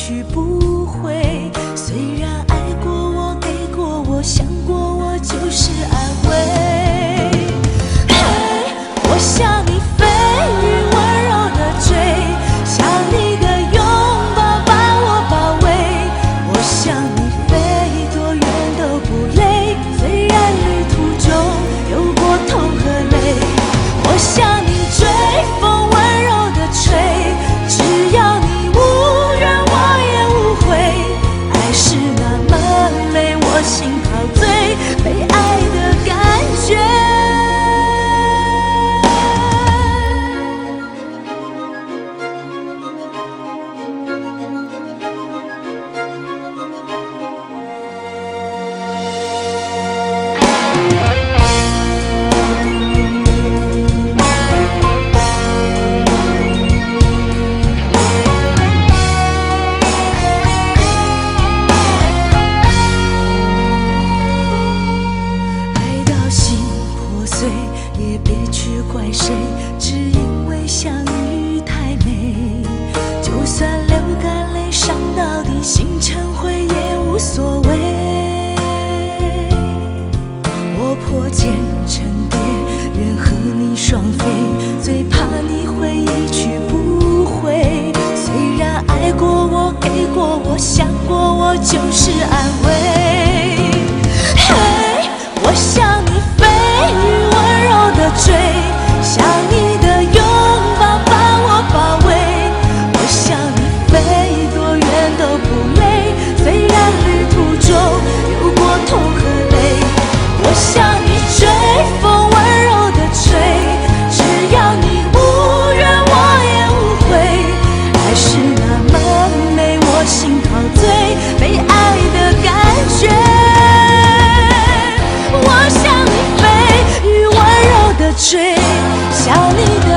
去不回。虽然爱过我，给过我，想过我，就是安慰。嘿，我向你飞，雨温柔的追，像你的拥抱把我包围。我向你飞，多远都不累，虽然旅途中有过痛和泪。我向你追，风温柔的吹，只要你无怨我也无悔。爱是那么美，我心陶醉，被爱的感觉。也别去怪谁，只因为相遇太美。就算流干泪，伤到底，心成灰也无所谓。我破茧成蝶，愿和你双飞，最怕你会一去不回。虽然爱过我，给过我，想过我，就是安慰。嘿，我向你飞，雨温柔的追，像你的拥抱把我包围。我向你飞，多远都不累，虽然旅途中有过痛和泪。我向你追，风温柔的吹，只要你无怨我也无悔。爱是那么美，我心陶醉，被爱的感觉。我向你飞，雨温柔的吹，像你的